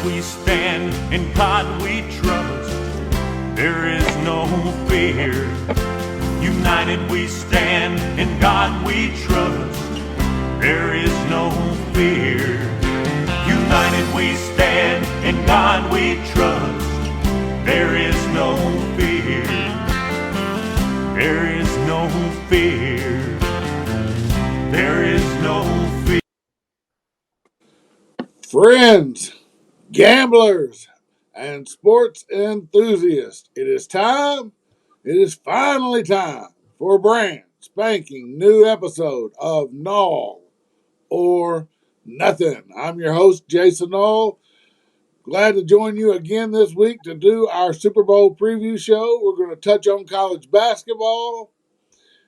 we stand, in God we trust. There is no fear. United we stand, in God we trust. There is no fear. United we stand, in God we trust. There is no fear. There is no fear. There is no fear. Friends, gamblers, and sports enthusiasts, it is time. It is finally time for a brand spanking new episode of Nall or Nuthin. I'm your host, Jason Nall. Glad to join you again this week to do our Super Bowl preview show. We're going to touch on college basketball,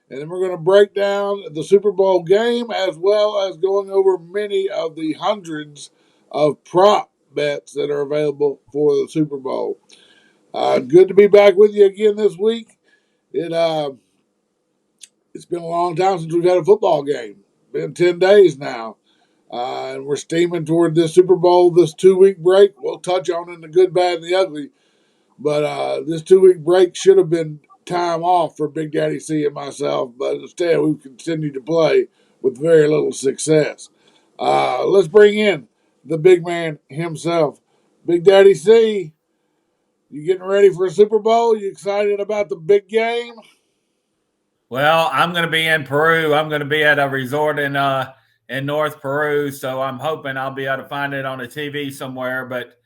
and then we're going to break down the Super Bowl game as well as going over many of the hundreds of prop bets that are available for the Super Bowl. Good to be back with you again this week. It's been a long time since we've had a football game. Been 10 days now. And we're steaming toward this Super Bowl, this 2 week break. We'll touch on it in the good, bad, and the ugly. But this 2 week break should have been time off for Big Daddy C and myself. But instead, we've continued to play with very little success. Let's bring in the big man himself. Big Daddy C, you getting ready for a Super Bowl? You excited about the big game? Well, I'm going to be in Peru. I'm going to be at a resort in North Peru, so I'm hoping I'll be able to find it on the TV somewhere. But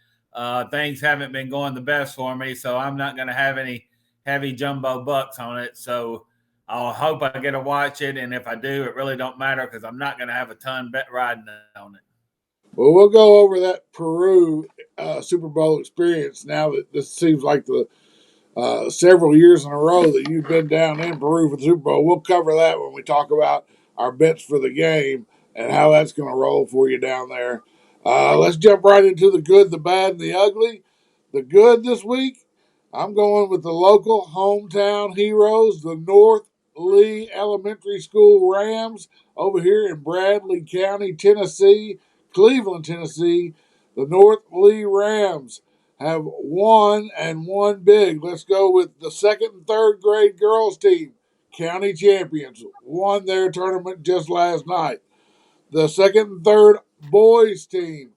things haven't been going the best for me, so I'm not going to have any heavy jumbo bucks on it. So I'll hope I get to watch it, and if I do, it really don't matter because I'm not going to have a ton bet riding on it. Well, we'll go over that Peru Super Bowl experience now that this seems like the several years in a row that you've been down in Peru for the Super Bowl. We'll cover that when we talk about our bets for the game and how that's going to roll for you down there. Let's jump right into the good, the bad, and the ugly. The good this week, I'm going with the local hometown heroes, the North Lee Elementary School Rams over here in Bradley County, Tennessee, Cleveland, Tennessee. The North Lee Rams have won and won big. Let's go with the second and third grade girls team, county champions, won their tournament just last night. The second and third boys team,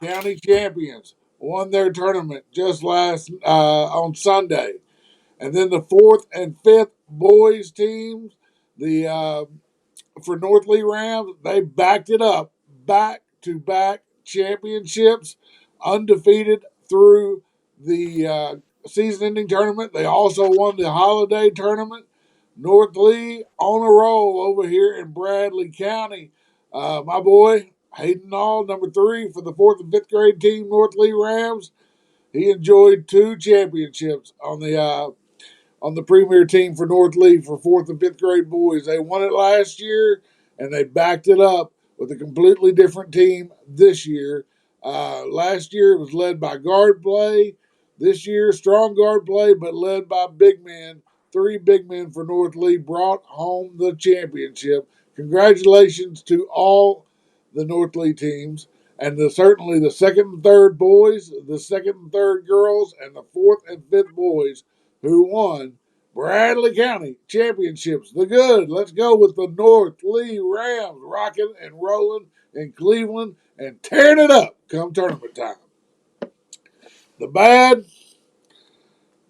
county champions, won their tournament just last on Sunday. And then the fourth and fifth boys teams, the for North Lee Rams, they backed it up, back to back championships, undefeated through the season-ending tournament. They also won the holiday tournament. North Lee on a roll over here in Bradley County. My boy Hayden Nall, number 3 for the fourth and fifth grade team, North Lee Rams. He enjoyed 2 championships on the premier team for North Lee for fourth and fifth grade boys. They won it last year, and they backed it up with a completely different team this year. Last year it was led by guard play. This year, strong guard play, but led by big men. 3 big men for North Lee brought home the championship. Congratulations to all the North Lee teams, and certainly the second and third boys, the second and third girls, and the fourth and fifth boys who won Bradley County championships. The good. Let's go with the North Lee Rams rocking and rolling in Cleveland and tearing it up come tournament time. The bad,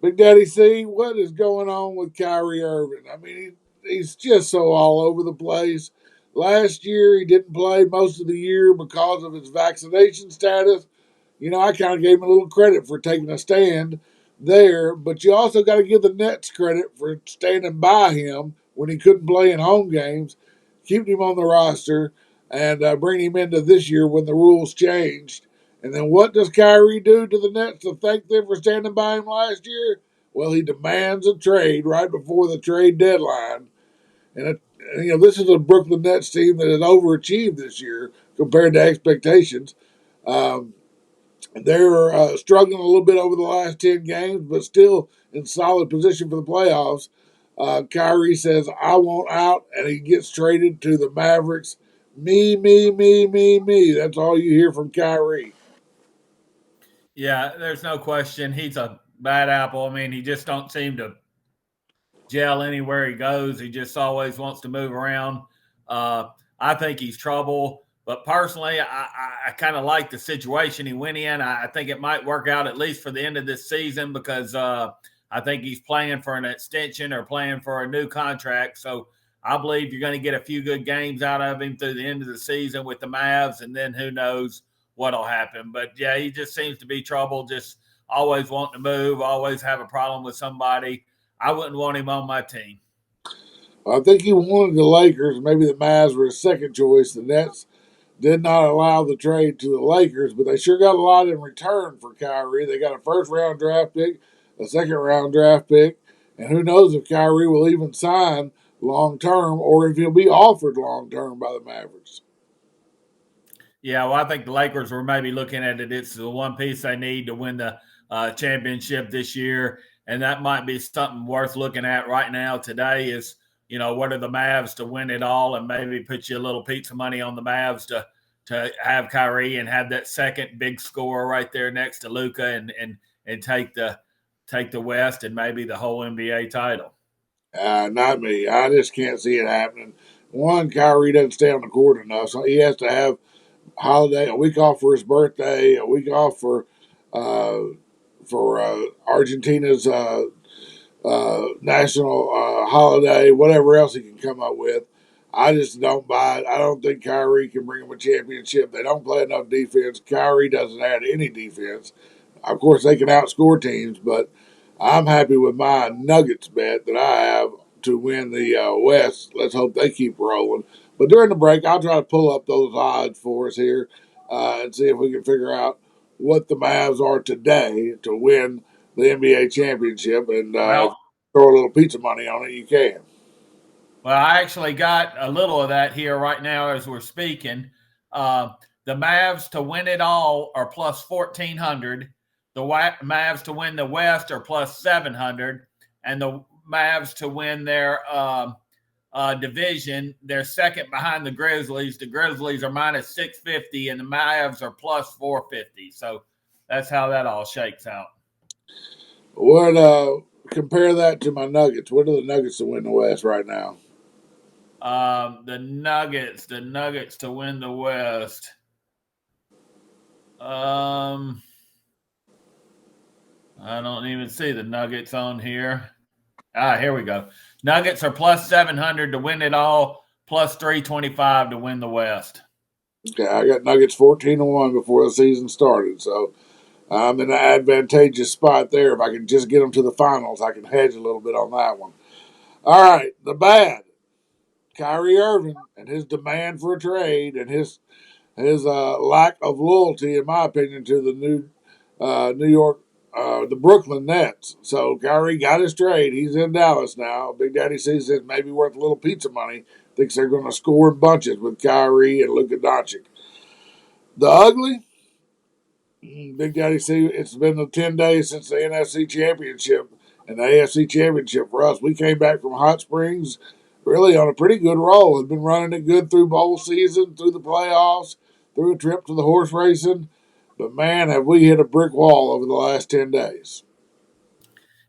Big Daddy C, what is going on with Kyrie Irving? I mean, he's just so all over the place. Last year, he didn't play most of the year because of his vaccination status. You know, I kind of gave him a little credit for taking a stand there, but you also got to give the Nets credit for standing by him when he couldn't play in home games, keeping him on the roster, and bringing him into this year when the rules changed. And then what does Kyrie do to the Nets to thank them for standing by him last year? Well, he demands a trade right before the trade deadline. And this is a Brooklyn Nets team that has overachieved this year compared to expectations. They're struggling a little bit over the last 10 games, but still in solid position for the playoffs. Kyrie says, I want out, and he gets traded to the Mavericks. Me, me, me, me, me. That's all you hear from Kyrie. Yeah, there's no question. He's a bad apple. I mean, he just don't seem to gel anywhere he goes. He just always wants to move around. Uh, I think he's trouble. But personally, I kind of like the situation he went in. I think it might work out at least for the end of this season because I think he's playing for an extension or playing for a new contract. So I believe you're going to get a few good games out of him through the end of the season with the Mavs, and then who knows what'll happen. But yeah, he just seems to be trouble, just always wanting to move, always have a problem with somebody. I wouldn't want him on my team. I think he wanted the Lakers. Maybe the Mavs were his second choice. The Nets did not allow the trade to the Lakers, but they sure got a lot in return for Kyrie. They got a first round draft pick, a second round draft pick, and who knows if Kyrie will even sign long term or if he'll be offered long term by the Mavericks. Yeah, well, I think the Lakers were maybe looking at it. It's the one piece they need to win the championship this year, and that might be something worth looking at right now. Today is, what are the Mavs to win it all, and maybe put you a little pizza money on the Mavs to have Kyrie and have that second big scorer right there next to Luka and take the West and maybe the whole NBA title. Not me. I just can't see it happening. One, Kyrie doesn't stay on the court enough, so he has to have holiday, a week off for his birthday, a week off uh, for Argentina's national holiday, whatever else he can come up with. I just don't buy it. I don't think Kyrie can bring him a championship. They don't play enough defense. Kyrie doesn't add any defense. Of course, they can outscore teams, but I'm happy with my Nuggets bet that I have to win the West. Let's hope they keep rolling. But during the break, I'll try to pull up those odds for us here and see if we can figure out what the Mavs are today to win the NBA championship. And if Well, you throw a little pizza money on it, you can. Well, I actually got a little of that here right now as we're speaking. Uh, the Mavs to win it all are plus 1,400. The Mavs to win the West are plus 700. And the Mavs to win their division, they're second behind the Grizzlies. The Grizzlies are minus 650, and the Mavs are plus 450. So that's how that all shakes out. What compare that to my Nuggets? What are the Nuggets to win the West right now? The Nuggets to win the West. I don't even see the Nuggets on here. Here we go. Nuggets are plus 700 to win it all, plus 325 to win the West. Okay, I got Nuggets 14-1 before the season started, so I'm in an advantageous spot there. If I can just get them to the finals, I can hedge a little bit on that one. All right, the bad. Kyrie Irving and his demand for a trade and his lack of loyalty, in my opinion, to the New York, the Brooklyn Nets. So Kyrie got his trade. He's in Dallas now. Big Daddy sees it's maybe worth a little pizza money. Thinks they're going to score in bunches with Kyrie and Luka Doncic. The ugly, Big Daddy see it's been the 10 days since the NFC Championship and the AFC Championship for us. We came back from Hot Springs really on a pretty good roll. Had been running it good through bowl season, through the playoffs, through a trip to the horse racing. But man, have we hit a brick wall over the last 10 days.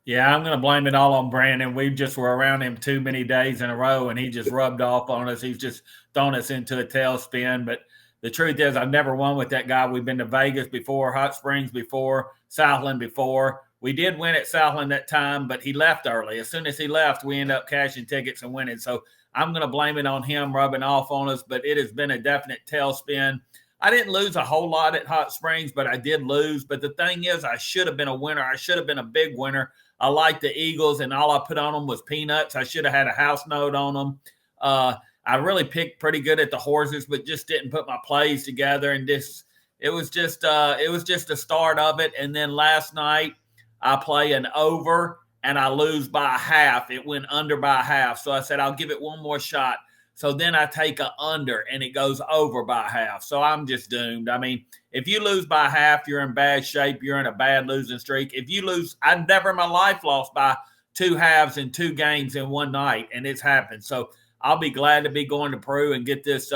Yeah, I'm going to blame it all on Brandon. We just were around him too many days in a row, and he just rubbed off on us. He's just thrown us into a tailspin. But the truth is, I've never won with that guy. We've been to Vegas before, Hot Springs before, Southland before. We did win at Southland that time, but he left early. As soon as he left, we ended up cashing tickets and winning. So I'm going to blame it on him rubbing off on us, but it has been a definite tailspin. I didn't lose a whole lot at Hot Springs, but I did lose. But the thing is, I should have been a winner. I should have been a big winner. I like the Eagles, and all I put on them was peanuts. I should have had a house note on them. I really picked pretty good at the horses, but just didn't put my plays together. And it was just the start of it. And then last night I play an over and I lose by a half. It went under by a half, so I said I'll give it one more shot. So then I take a under and it goes over by a half. So I'm just doomed. I mean, if you lose by half, you're in bad shape. You're in a bad losing streak. If you lose, I've never in my life lost by two halves in two games in one night, and it's happened. So I'll be glad to be going to Peru and get this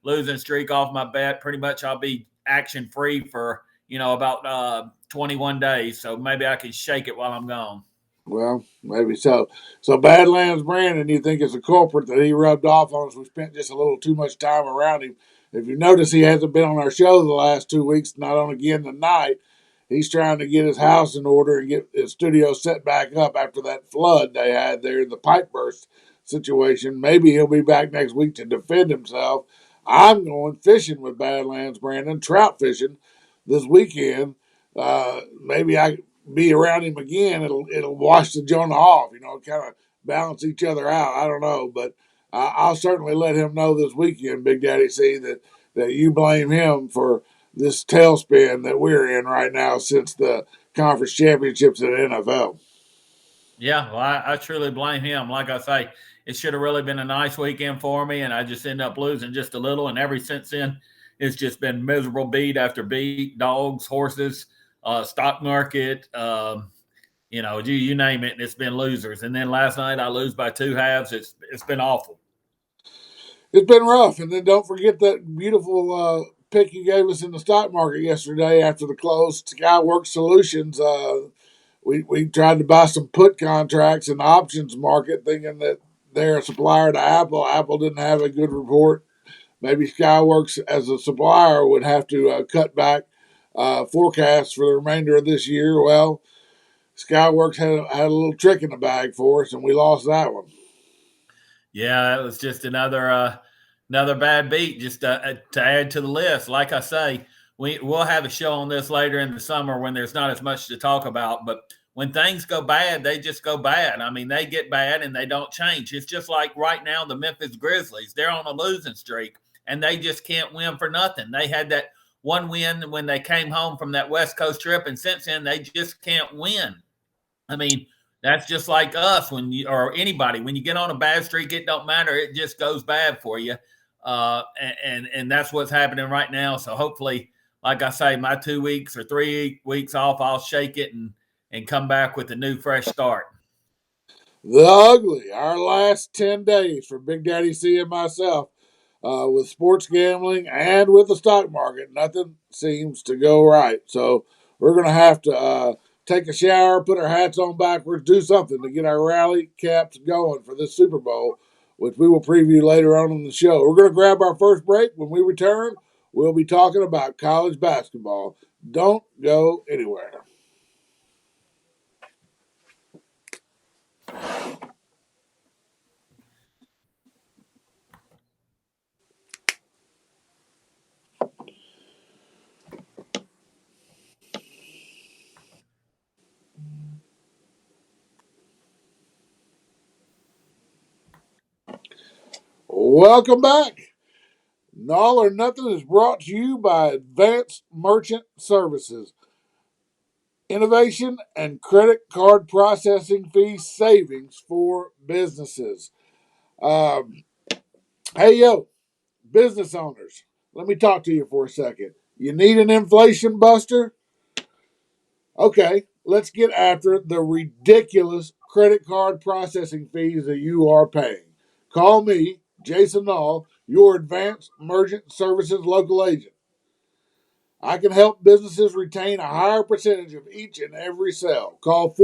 losing streak off my bet. Pretty much I'll be action free for, about 21 days. So maybe I can shake it while I'm gone. Well, maybe so. So Badlands Brandon, you think is a culprit that he rubbed off on us? We spent just a little too much time around him. If you notice, he hasn't been on our show the last 2 weeks, not on again tonight. He's trying to get his house in order and get his studio set back up after that flood they had there, the pipe burst situation. Maybe he'll be back next week to defend himself. I'm going fishing with Badlands Brandon, trout fishing this weekend. Maybe I be around him again. It'll wash the Jonah off, kind of balance each other out. I don't know, but I'll certainly let him know this weekend, Big Daddy C, that you blame him for this tailspin that we're in right now since the conference championships in the NFL. Yeah, well, I truly blame him. Like I say, it should have really been a nice weekend for me, and I just end up losing just a little. And ever since then, it's just been miserable beat after beat, dogs, horses, stock market, you name it, and it's been losers. And then last night I lose by 2 halves. It's been awful. It's been rough, and then don't forget that beautiful pick you gave us in the stock market yesterday after the close. Skyworks Solutions. We tried to buy some put contracts in the options market, thinking that they're a supplier to Apple. Apple didn't have a good report. Maybe Skyworks, as a supplier, would have to cut back forecasts for the remainder of this year. Well, Skyworks had a little trick in the bag for us, and we lost that one. Yeah, it was just another bad beat, just to add to the list. Like I say, we'll have a show on this later in the summer when there's not as much to talk about. But when things go bad, they just go bad. I mean, they get bad and they don't change. It's just like right now, the Memphis Grizzlies, they're on a losing streak and they just can't win for nothing. They had that one win when they came home from that West Coast trip, and since then they just can't win. I mean, that's just like us or anybody. When you get on a bad streak, it don't matter. It just goes bad for you. And that's what's happening right now. So hopefully, like I say, my 2 weeks or 3 weeks off, I'll shake it and come back with a new fresh start. The ugly, our last 10 days for Big Daddy C and myself with sports gambling and with the stock market. Nothing seems to go right. So we're going to have to take a shower, put our hats on backwards, do something to get our rally caps going for this Super Bowl, which we will preview later on in the show. We're going to grab our first break. When we return, we'll be talking about college basketball. Don't go anywhere. Welcome back. Nall or Nuthin is brought to you by Advanced Merchant Services. Innovation and credit card processing fee savings for businesses. Hey, yo, business owners, let me talk to you for a second. You need an inflation buster? Okay, let's get after the ridiculous credit card processing fees that you are paying. Call me, Jason Nall, your Advanced Merchant Services local agent. I can help businesses retain a higher percentage of each and every sale. Call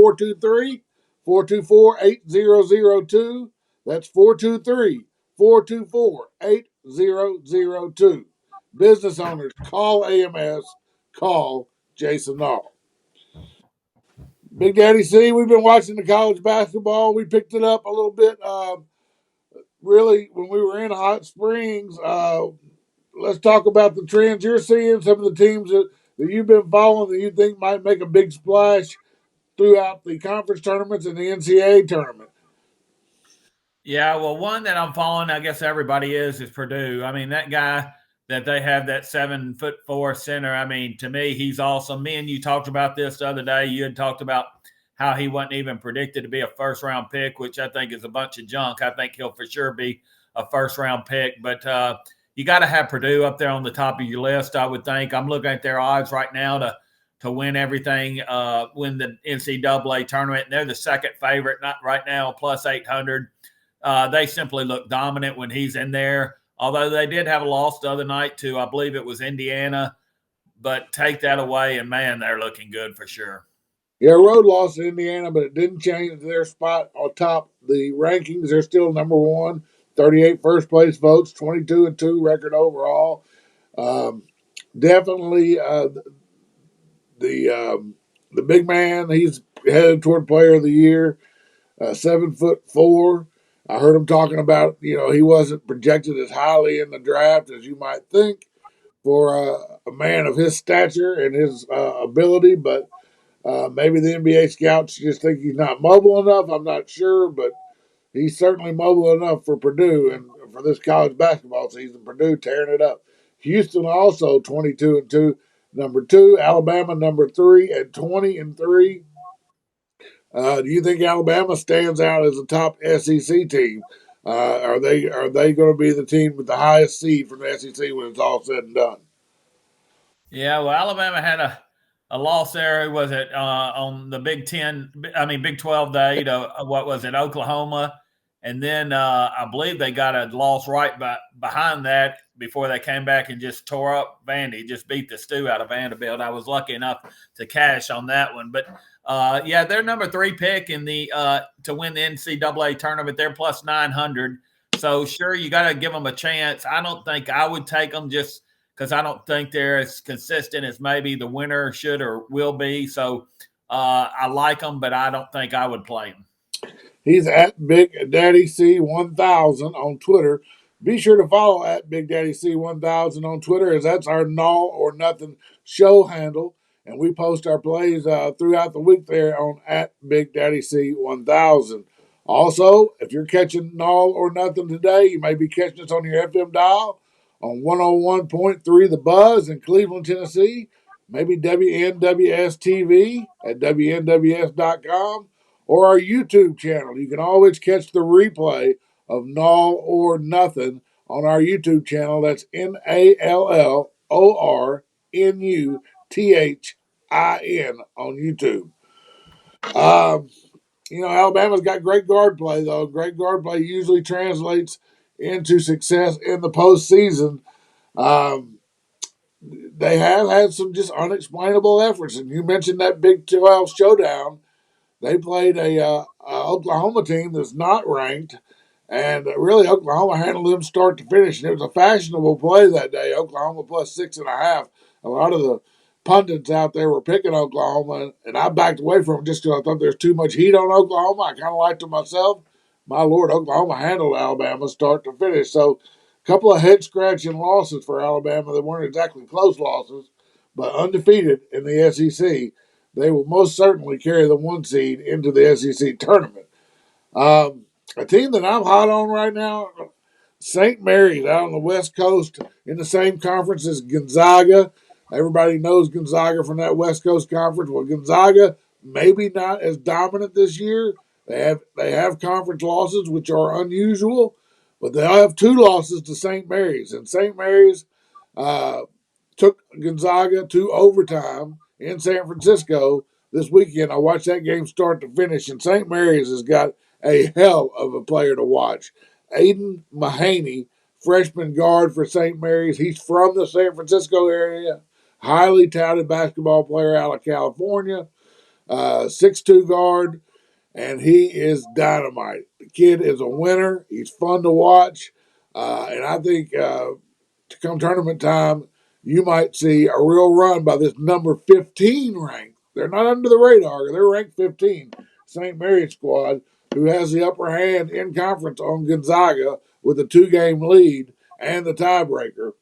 423-424-8002. That's 423-424-8002. Business owners, call AMS. Call Jason Nall. Big Daddy C, we've been watching the college basketball. We picked it up a little bit, really, when we were in Hot Springs. Let's talk about the trends you're seeing, some of the teams that you've been following that you think might make a big splash throughout the conference tournaments and the NCAA tournament. Yeah, well, one that I'm following, I guess everybody is Purdue. I mean, that guy that they have, that 7'4" center. I mean, to me, he's awesome. Me and you talked about this the other day. You had talked about how he wasn't even predicted to be a first round pick, which I think is a bunch of junk. I think he'll for sure be a first round pick, but you got to have Purdue up there on the top of your list, I would think. I'm looking at their odds right now to win everything, win the NCAA tournament. They're the second favorite, not right now, plus 800. They simply look dominant when he's in there. Although they did have a loss the other night to, I believe it was Indiana. but take that away, and man, they're looking good for sure. Yeah, road loss to Indiana, but it didn't change their spot on top the rankings. They're still number one, 38 first place votes, 22-2 record overall. Definitely the big man. He's headed toward Player of the Year. 7'4". I heard him talking about he wasn't projected as highly in the draft as you might think for a man of his stature and his ability, but maybe the NBA scouts just think he's not mobile enough. I'm not sure, but he's certainly mobile enough for Purdue and for this college basketball season. Purdue tearing it up. Houston also 22-2, number two. Alabama number three at 20-3. Do you think Alabama stands out as a top SEC team? Are they going to be the team with the highest seed from the SEC when it's all said and done? Yeah, well, Alabama had a loss there. Was it on the Big 10? I mean, Big 12 day. What was it? Oklahoma, and then I believe they got a loss right behind that before they came back and just tore up Vandy, just beat the stew out of Vanderbilt. I was lucky enough to cash on that one, but yeah, they're number 3 pick in the to win the NCAA tournament. They're plus 900. So sure, you got to give them a chance. I don't think I would take them just because I don't think they're as consistent as maybe the winner should or will be. So I like them, but I don't think I would play them. He's at Big Daddy C1000 on Twitter. Be sure to follow at Big Daddy C1000 on Twitter, as that's our Nall or Nuthin show handle. And we post our plays throughout the week there on at Big Daddy C1000. Also, if you're catching Nall or Nuthin today, you may be catching us on your FM dial on 101.3 The Buzz in Cleveland, Tennessee. Maybe WNWS TV at WNWS.com or our YouTube channel. You can always catch the replay of Nall or Nuthin on our YouTube channel. That's NALLORNUTHIN on YouTube. Alabama's got great guard play, though. Great guard play usually translates into success in the postseason. They have had some just unexplainable efforts, and you mentioned that Big 12 showdown. They played a Oklahoma team that's not ranked, and really Oklahoma handled them start to finish. And it was a fashionable play that day. Oklahoma plus 6.5. A lot of the pundits out there were picking Oklahoma, and I backed away from them just because I thought there's too much heat on Oklahoma. I kind of liked them myself. My Lord, Oklahoma handled Alabama start to finish. So a couple of head-scratching losses for Alabama that weren't exactly close losses, but undefeated in the SEC. They will most certainly carry the 1 seed into the SEC tournament. A team that I'm hot on right now, St. Mary's out on the West Coast in the same conference as Gonzaga. Everybody knows Gonzaga from that West Coast conference. Well, Gonzaga maybe not as dominant this year. They have conference losses, which are unusual, but they have 2 losses to St. Mary's. And St. Mary's took Gonzaga to overtime in San Francisco this weekend. I watched that game start to finish, and St. Mary's has got a hell of a player to watch. Aiden Mahaney, freshman guard for St. Mary's. He's from the San Francisco area, highly touted basketball player out of California, 6'2" guard, and he is dynamite. The kid is a winner. He's fun to watch, and I think to come tournament time, you might see a real run by this number 15 ranked. They're not under the radar. They're ranked 15. St. Mary's squad, who has the upper hand in conference on Gonzaga with a 2-game lead and the tiebreaker.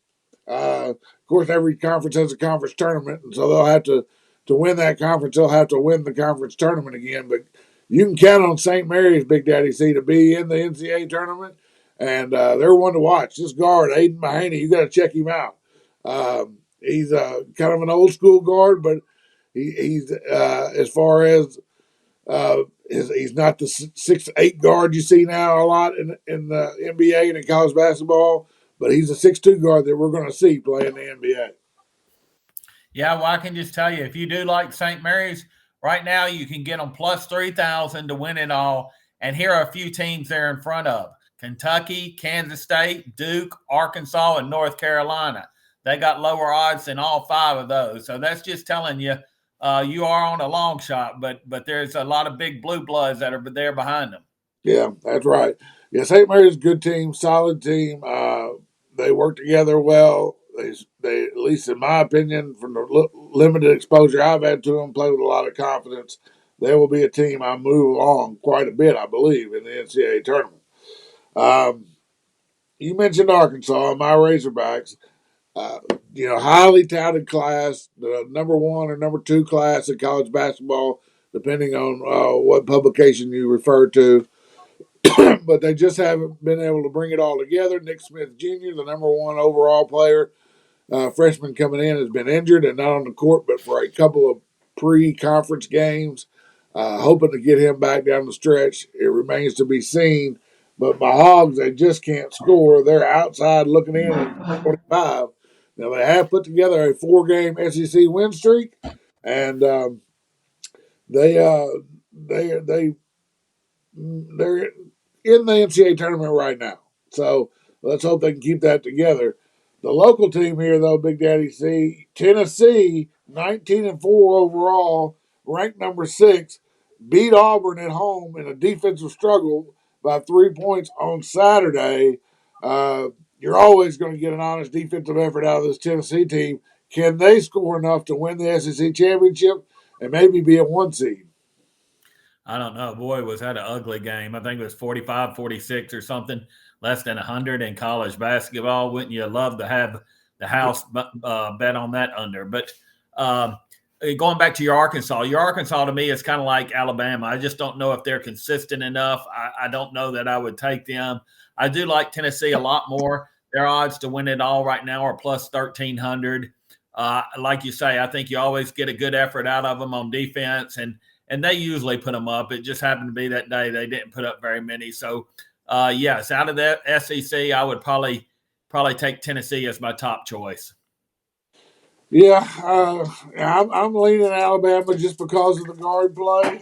Of course, every conference has a conference tournament, and so they'll have to win that conference. They'll have to win the conference tournament again. But you can count on St. Mary's, Big Daddy C, to be in the NCAA tournament, and they're one to watch. This guard, Aiden Mahaney, you got to check him out. He's kind of an old school guard, but he's as far as he's not the 6'8" guard you see now a lot in the NBA and in college basketball, but he's a 6'2" guard that we're going to see play in the NBA. Yeah, well, I can just tell you, if you do like St. Mary's, right now you can get them plus 3,000 to win it all. And here are a few teams they're in front of: Kentucky, Kansas State, Duke, Arkansas, and North Carolina. they got lower odds than all 5 of those. So that's just telling you you are on a long shot, but there's a lot of big blue bloods that are there behind them. Yeah, that's right. Yeah, St. Mary's a good team, solid team. They work together well. They, at least in my opinion, from the limited exposure I've had to them, play with a lot of confidence. They will be a team I move along quite a bit, I believe, in the NCAA tournament. Um, you mentioned Arkansas, my Razorbacks. Uh, highly touted class, the number 1 or number 2 class in college basketball, depending on what publication you refer to. But they just haven't been able to bring it all together. Nick Smith Jr., the number 1 overall player, freshman coming in, has been injured and not on the court, but for a couple of pre-conference games. Hoping to get him back down the stretch. It remains to be seen. But my Hogs, they just can't score. They're outside looking in at 25. Now, they have put together a 4-game SEC win streak, and they they they're in the NCAA tournament right now. So let's hope they can keep that together. The local team here, though, Big Daddy C, Tennessee, 19-4 overall, ranked number 6, beat Auburn at home in a defensive struggle by 3 points on Saturday. You're always going to get an honest defensive effort out of this Tennessee team. Can they score enough to win the SEC championship and maybe be a 1 seed? I don't know. Boy, was that an ugly game. I think it was 45-46 or something, less than 100 in college basketball. Wouldn't you love to have the house bet on that under? But going back to your Arkansas to me is kind of like Alabama. I just don't know if they're consistent enough. I don't know that I would take them. I do like Tennessee a lot more. Their odds to win it all right now are plus 1,300. Like you say, I think you always get a good effort out of them on defense, and they usually put them up. It just happened to be that day they didn't put up very many. So, yes, out of that SEC, I would probably take Tennessee as my top choice. Yeah, I'm leaning Alabama just because of the guard play.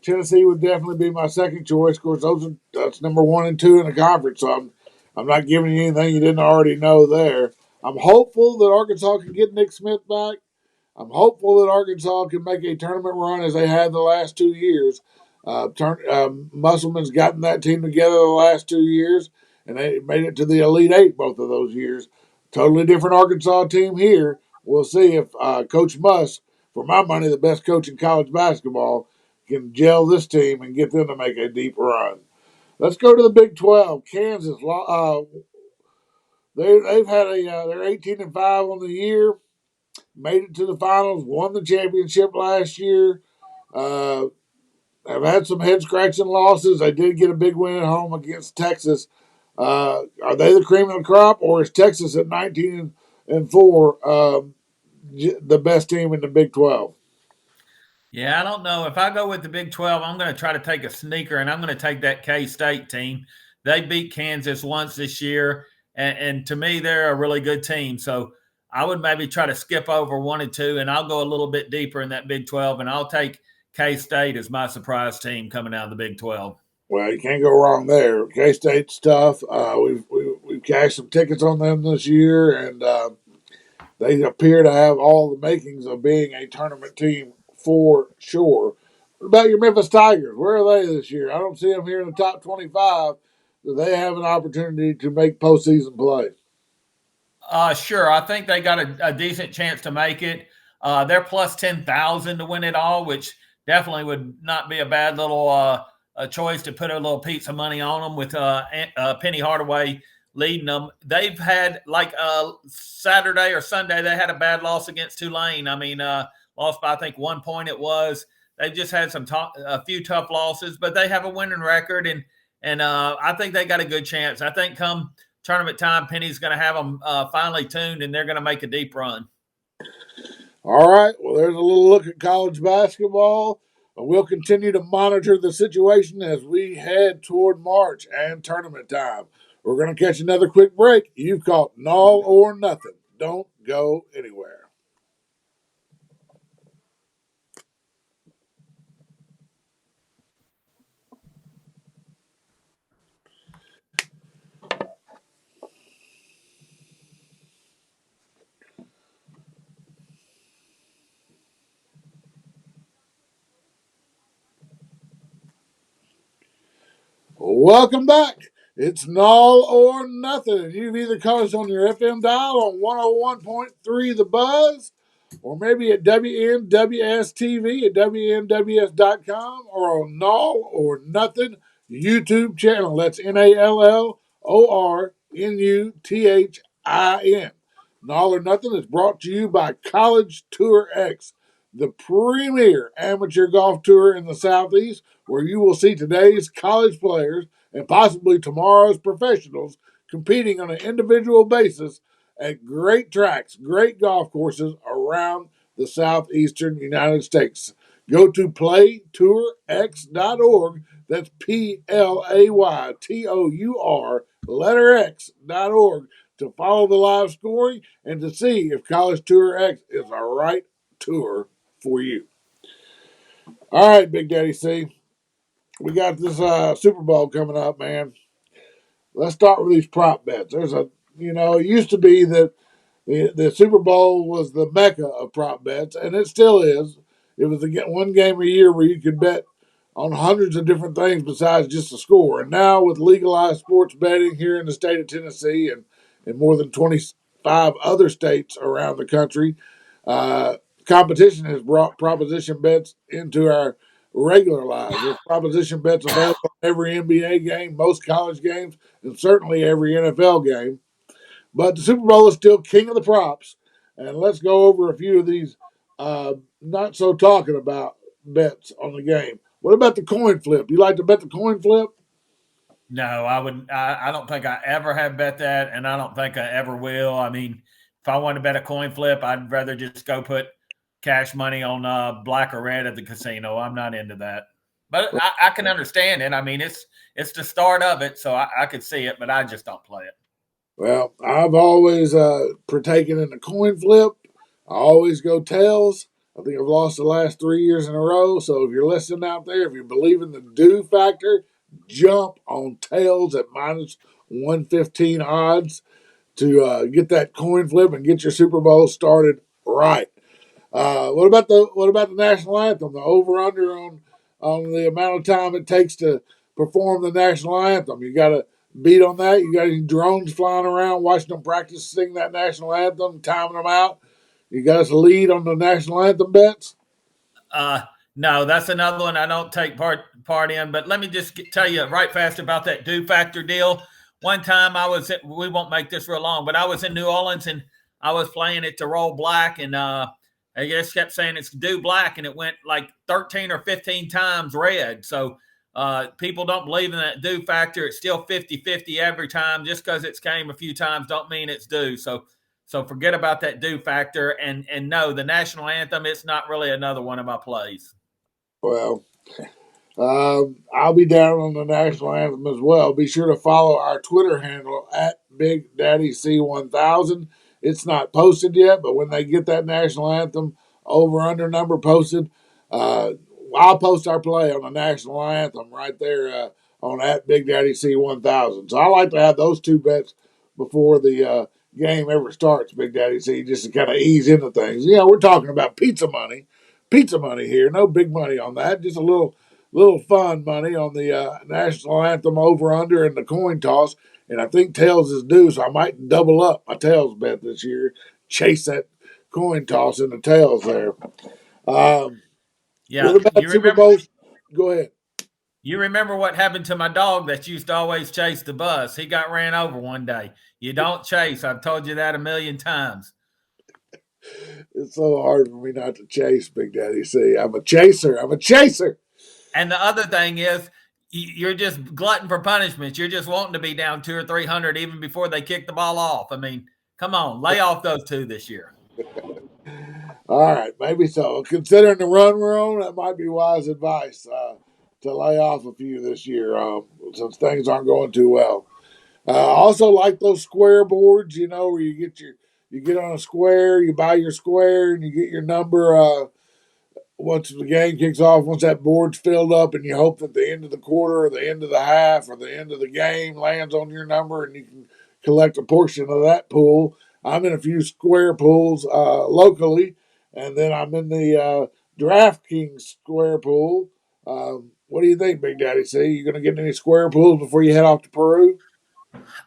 Tennessee would definitely be my second choice. Of course, that's number 1 and 2 in the conference. So I'm not giving you anything you didn't already know there. I'm hopeful that Arkansas can get Nick Smith back. I'm hopeful that Arkansas can make a tournament run as they had the last 2 years. Musselman's gotten that team together the last 2 years, and they made it to the Elite Eight both of those years. Totally different Arkansas team here. We'll see if Coach Muss, for my money, the best coach in college basketball, can gel this team and get them to make a deep run. Let's go to the Big 12. Kansas, they've had they're 18-5 on the year, made it to the finals, won the championship last year. Have had some head scratching losses. They did get a big win at home against Texas. Are they the cream of the crop, or is Texas at 19-4 the best team in the Big 12? Yeah, I don't know. If I go with the Big 12, I'm going to try to take a sneaker, and I'm going to take that K-State team. They beat Kansas once this year, and to me, they're a really good team. So I would maybe try to skip over 1 and 2, and I'll go a little bit deeper in that Big 12, and I'll take K-State as my surprise team coming out of the Big 12. Well, you can't go wrong there. K State's tough. We've cashed some tickets on them this year, and they appear to have all the makings of being a tournament team for sure. What about your Memphis Tigers? Where are they this year? I don't see them here in the top 25. Do they have an opportunity to make postseason play? Sure. I think they got a decent chance to make it. They're plus 10,000 to win it all, which definitely would not be a bad little a choice to put a little piece of money on them with Penny Hardaway leading them. They've had like Saturday or Sunday, they had a bad loss against Tulane. I mean, lost by I think 1 point it was. They've just had a few tough losses, but they have a winning record, and I think they got a good chance. I think come tournament time, Penny's going to have them finally tuned, and they're going to make a deep run. All right. Well, there's a little look at college basketball. We'll continue to monitor the situation as we head toward March and tournament time. We're going to catch another quick break. You've caught Nall or Nuthin. Don't go anywhere. Welcome back. It's Nall or Nothing. And you've either caught us on your FM dial on 101.3 The Buzz, or maybe at WNWS TV at WNWS.com, or on Nall or Nothing YouTube channel. That's NALLORNUTHIN. Nall or Nothing is brought to you by College Tour X, the premier amateur golf tour in the Southeast, where you will see today's college players and possibly tomorrow's professionals competing on an individual basis at great tracks, great golf courses around the southeastern United States. Go to playtourx.org. That's PLAYTOUR, letter X.org, to follow the live scoring and to see if College Tour X is the right tour for you. All right, Big Daddy C. We got this Super Bowl coming up, man. Let's start with these prop bets. It used to be that the Super Bowl was the mecca of prop bets, and it still is. It was one game a year where you could bet on hundreds of different things besides just the score. And now with legalized sports betting here in the state of Tennessee and in more than 25 other states around the country, competition has brought proposition bets into our regular lives. There's proposition bets available in every NBA game, most college games, and certainly every NFL game. But the Super Bowl is still king of the props. And let's go over a few of these not so talking about bets on the game. What about the coin flip? You like to bet the coin flip? No, I wouldn't. I don't think I ever have bet that, and I don't think I ever will. I mean, if I want to bet a coin flip, I'd rather just go put cash money on black or red at the casino. I'm not into that. But I can understand it. I mean, it's the start of it, so I could see it, but I just don't play it. Well, I've always partaken in the coin flip. I always go tails. I think I've lost the last 3 years in a row. So if you're listening out there, if you believe in the do factor, jump on tails at minus 115 odds to get that coin flip and get your Super Bowl started right. What about the national anthem? The over under on the amount of time it takes to perform the national anthem. You got to beat on that. You got any drones flying around watching them practice sing that national anthem, timing them out. You got us a lead on the national anthem bets. No, that's another one I don't take part in. But let me just tell you right fast about that do factor deal. One time we won't make this real long, but I was in New Orleans and I was playing it to roll black, and I just kept saying it's do black, and it went like 13 or 15 times red. So people don't believe in that do factor. It's still 50-50 every time. Just because it's came a few times don't mean it's due. So forget about that do factor. And no, the national anthem, it's not really another one of my plays. Well, I'll be down on the national anthem as well. Be sure to follow our Twitter handle at Big Daddy C1000. It's not posted yet, but when they get that national anthem over under number posted, I'll post our play on the national anthem right there on at Big Daddy C1000. So I like to have those two bets before the game ever starts, Big Daddy C, just to kind of ease into things. You know, we're talking about pizza money here. No big money on that. Just a little fun money on the national anthem over under and the coin toss. And I think tails is due, so I might double up my tails bet this year. Chase that coin toss in the tails there. Yeah, what about Super Bowl? Go ahead. You remember what happened to my dog that used to always chase the bus? He got ran over one day. You don't chase. I've told you that a million times. It's so hard for me not to chase, Big Daddy C. I'm a chaser. And the other thing is, you're just glutton for punishment. You're just wanting to be down 200 or 300 even before they kick the ball off. I mean, come on, lay off those two this year. All right, maybe so. Considering the run we're on, that might be wise advice to lay off a few this year since things aren't going too well. Also, like those square boards, you know, where you get on a square, you buy your square, and you get your number. Once the game kicks off, once that board's filled up, and you hope that the end of the quarter or the end of the half or the end of the game lands on your number and you can collect a portion of that pool. I'm in a few square pools locally, and then I'm in the DraftKings square pool What do you think, Big Daddy C? You going to get any square pools before you head off to Peru?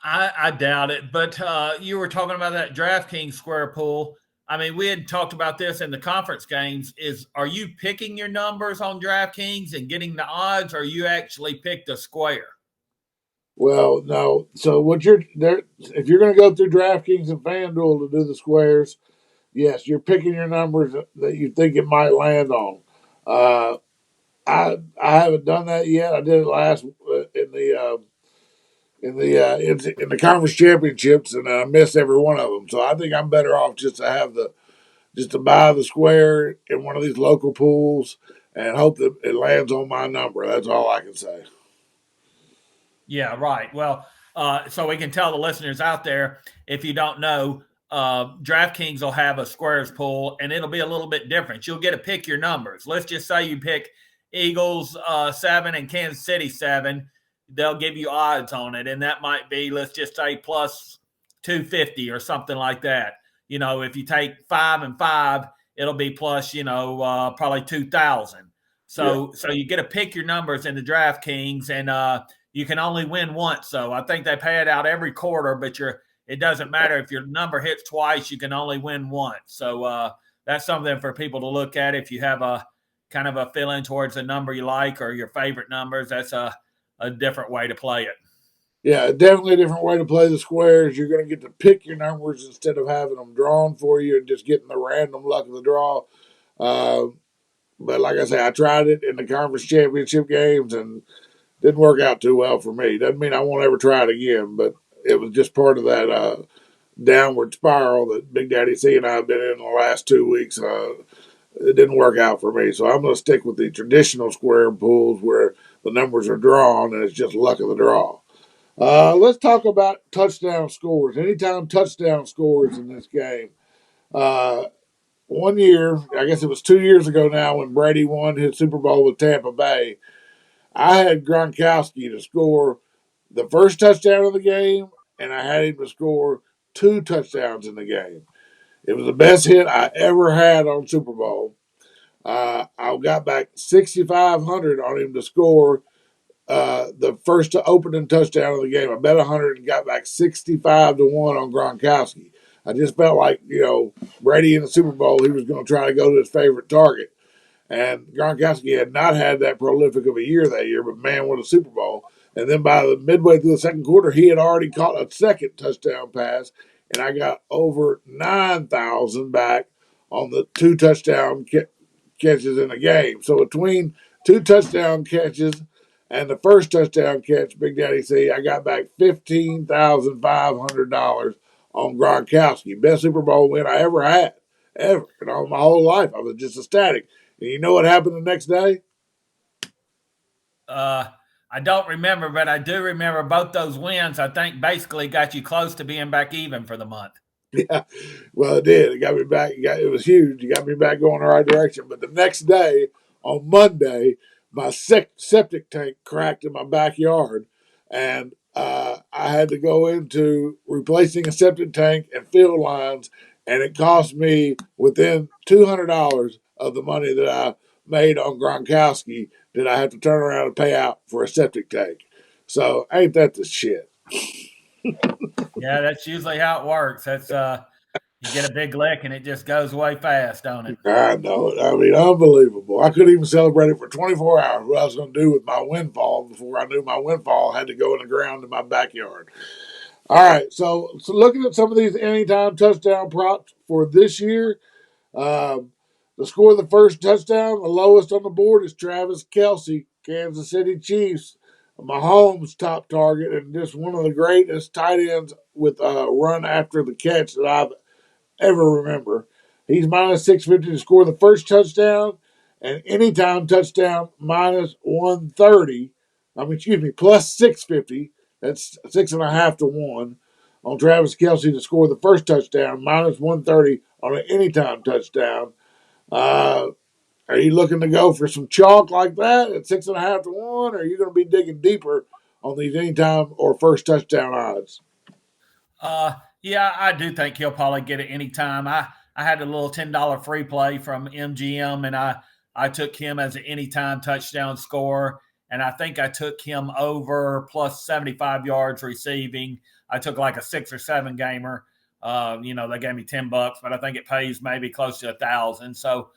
I doubt it, but you were talking about that DraftKings square pool. I mean, we had talked about this in the conference games. Are you picking your numbers on DraftKings and getting the odds, or you actually picked a square? Well, no. So what you're there? If you're going to go through DraftKings and FanDuel to do the squares, yes, you're picking your numbers that you think it might land on. Uh, I haven't done that yet. I did it last in the conference championships, and I missed every one of them. So I think I'm better off just to buy the square in one of these local pools and hope that it lands on my number. That's all I can say. Yeah, right. Well, so we can tell the listeners out there, if you don't know, DraftKings will have a squares pool, and it'll be a little bit different. You'll get to pick your numbers. Let's just say you pick Eagles 7 and Kansas City 7. They'll give you odds on it, and that might be, let's just say, plus 250 or something like that. You know, if you take 5 and 5, it'll be plus, probably 2,000. So you get to pick your numbers in the DraftKings, and you can only win once. So I think they pay it out every quarter, but it doesn't matter if your number hits twice, you can only win once. So that's something for people to look at. If you have a kind of a feeling towards a number you like or your favorite numbers, that's a different way to play it. Yeah, definitely a different way to play the squares. You're going to get to pick your numbers instead of having them drawn for you and just getting the random luck of the draw. Uh, but like I say, I tried it in the conference championship games and didn't work out too well for me. Doesn't mean I won't ever try it again, but it was just part of that downward spiral that Big Daddy C and I have been in the last 2 weeks. It didn't work out for me, so I'm going to stick with the traditional square pools where the numbers are drawn and it's just luck of the draw. Let's talk about touchdown scores. Anytime touchdown scores in this game. Uh, one year, I guess it was 2 years ago now, when Brady won his Super Bowl with Tampa Bay, I had Gronkowski to score the first touchdown of the game, and I had him to score 2 touchdowns in the game. It was the best hit I ever had on Super Bowl. I got back 6,500 on him to score the first opening touchdown of the game. I bet 100 and got back 65-1 on Gronkowski. I just felt like, Brady in the Super Bowl, he was going to try to go to his favorite target. And Gronkowski had not had that prolific of a year that year, but man, what a Super Bowl. And then by the midway through the second quarter, he had already caught a second touchdown pass, and I got over 9,000 back on the 2 touchdown catches in the game. So between 2 touchdown catches and the first touchdown catch, Big Daddy C, I got back $15,500 on Gronkowski. Best Super Bowl win I ever had, ever. In all my whole life, I was just ecstatic. And you know what happened the next day? I don't remember, but I do remember both those wins. I think basically got you close to being back even for the month. Yeah, well, it did. It got me back. It was huge. It got me back going the right direction. But the next day, on Monday, my septic tank cracked in my backyard, and I had to go into replacing a septic tank and field lines, and it cost me within $200 of the money that I made on Gronkowski that I had to turn around and pay out for a septic tank. So ain't that the shit? Yeah, that's usually how it works. That's you get a big lick and it just goes away fast, don't it? I know it. I mean, unbelievable. I couldn't even celebrate it for 24 hours. What I was going to do with my windfall before I knew my windfall had to go in the ground in my backyard. All right, so looking at some of these anytime touchdown props for this year, the score of the first touchdown, the lowest on the board is Travis Kelce, Kansas City Chiefs. Mahomes' top target, and just one of the greatest tight ends with a run after the catch that I've ever remember. He's minus 650 to score the first touchdown, and anytime touchdown minus 130. Plus 650. That's 6.5-1 on Travis Kelce to score the first touchdown, minus 130 on an anytime touchdown. Are you looking to go for some chalk like that at 6.5-1, or are you going to be digging deeper on these anytime or first touchdown odds? Yeah, I do think he'll probably get it anytime. I had a little $10 free play from MGM, and I took him as an anytime touchdown scorer. and I think I took him over plus 75 yards receiving. I took like a 6 or 7 gamer. They gave me $10, but I think it pays maybe close to 1,000. So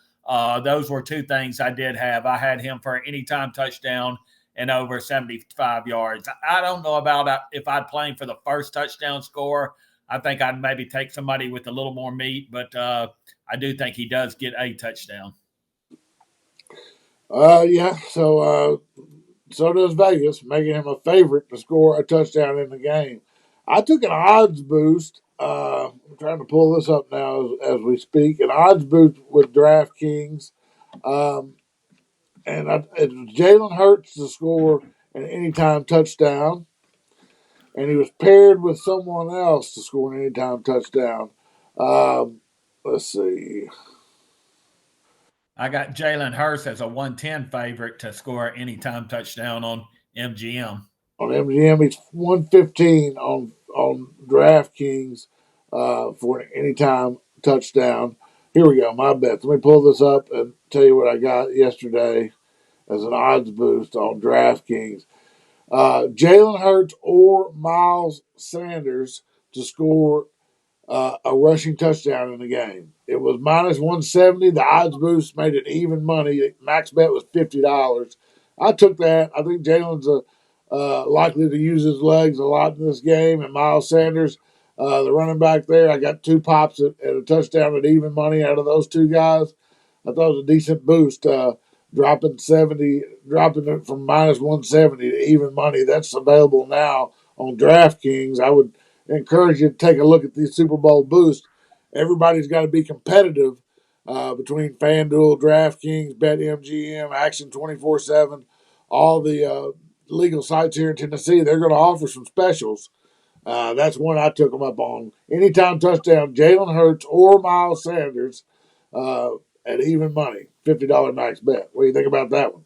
those were two things I did have. I had him for an anytime touchdown and over 75 yards. I don't know about if I'd play him for the first touchdown score. I think I'd maybe take somebody with a little more meat, but I do think he does get a touchdown. Yeah. So does Vegas, making him a favorite to score a touchdown in the game. I took an odds boost. I'm trying to pull this up now as we speak. An odds boost with DraftKings. It was Jalen Hurts to score an anytime touchdown, and he was paired with someone else to score an anytime touchdown. Let's see. I got Jalen Hurts as a 110 favorite to score anytime touchdown on MGM. On MGM, he's 115 on DraftKings for an anytime touchdown. Here we go. My bets. Let me pull this up and tell you what I got yesterday as an odds boost on DraftKings. Jalen Hurts or Miles Sanders to score a rushing touchdown in the game. It was minus 170. The odds boost made it even money. Max bet was $50. I took that. I think Jalen's likely to use his legs a lot in this game. And Miles Sanders, the running back there, I got 2 pops at a touchdown at even money out of those 2 guys. I thought it was a decent boost. Dropping it from minus 170 to even money. That's available now on DraftKings. I would encourage you to take a look at these Super Bowl boosts. Everybody's got to be competitive between FanDuel, DraftKings, BetMGM, Action 24/7, all the legal sites here in Tennessee. They're going to offer some specials. That's one I took them up on. Anytime touchdown, Jalen Hurts or Miles Sanders at even money, $50 max bet. What do you think about that one?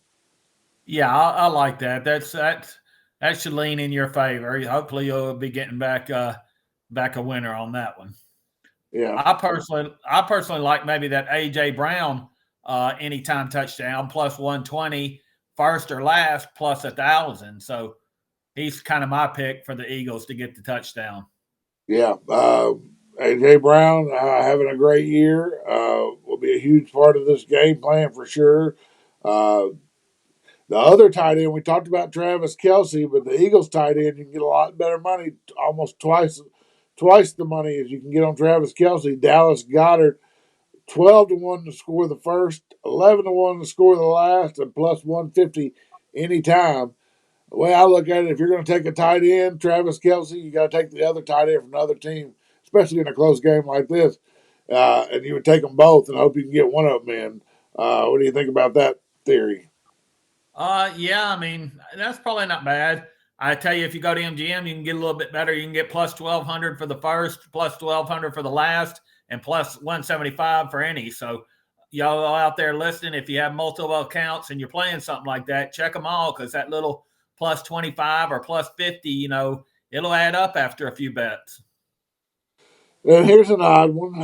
Yeah, I like that. That should lean in your favor. Hopefully, you'll be getting back a winner on that one. Yeah, I personally like maybe that AJ Brown anytime touchdown plus 120, first or last plus 1,000. So he's kind of my pick for the Eagles to get the touchdown. Yeah. AJ Brown having a great year will be a huge part of this game plan for sure. The other tight end, we talked about Travis Kelce, but the Eagles tight end, you can get a lot better money, almost twice the money as you can get on Travis Kelce. Dallas Goedert, 12-1 to score the first, 11-1 to score the last, and plus 150 anytime. The way I look at it, if you're going to take a tight end, Travis Kelce, you got to take the other tight end from another team, especially in a close game like this. And you would take them both and hope you can get one of them in. What do you think about that theory? Yeah, I mean, that's probably not bad. I tell you, if you go to MGM, you can get a little bit better. You can get plus 1,200 for the first, plus 1,200 for the last, and plus 175 for any. So, y'all out there listening, if you have multiple accounts and you're playing something like that, check them all because that little plus 25 or plus 50, it'll add up after a few bets. And here's an odd one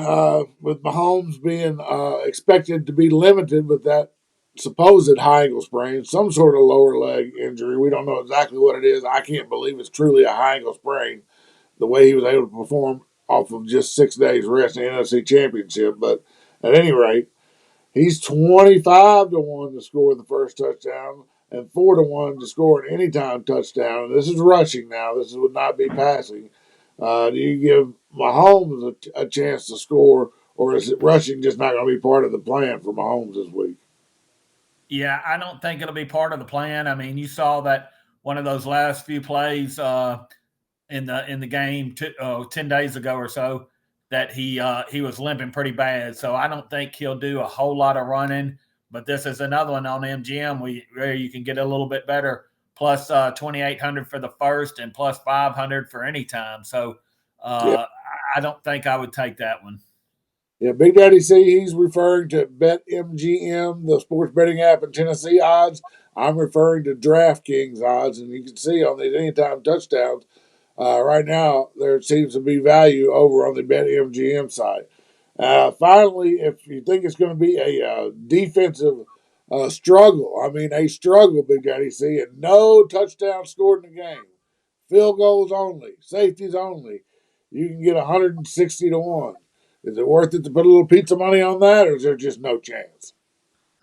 with Mahomes being expected to be limited with that supposed high ankle sprain, some sort of lower leg injury. We don't know exactly what it is. I can't believe it's truly a high ankle sprain the way he was able to perform off of just 6 days rest in the NFC Championship. But at any rate, he's 25-1 to score the first touchdown and 4-1 to score an anytime touchdown. This is rushing now. This would not be passing. Do you give Mahomes a chance to score, or is it rushing just not going to be part of the plan for Mahomes this week? Yeah, I don't think it'll be part of the plan. I mean, you saw that one of those last few plays in the game 10 days ago or so that he was limping pretty bad. So I don't think he'll do a whole lot of running. But this is another one on MGM where you can get a little bit better, plus 2,800 for the first and plus 500 for any time. So Yeah. I don't think I would take that one. Yeah, Big Daddy C, he's referring to BetMGM, the sports betting app in Tennessee odds. I'm referring to DraftKings odds, and you can see on these anytime touchdowns, right now there seems to be value over on the BetMGM side. Finally, if you think it's going to be a defensive struggle. I mean, a struggle, Big Daddy C, and no touchdown scored in the game. Field goals only, safeties only. You can get 160 to 1. Is it worth it to put a little pizza money on that, or is there just no chance?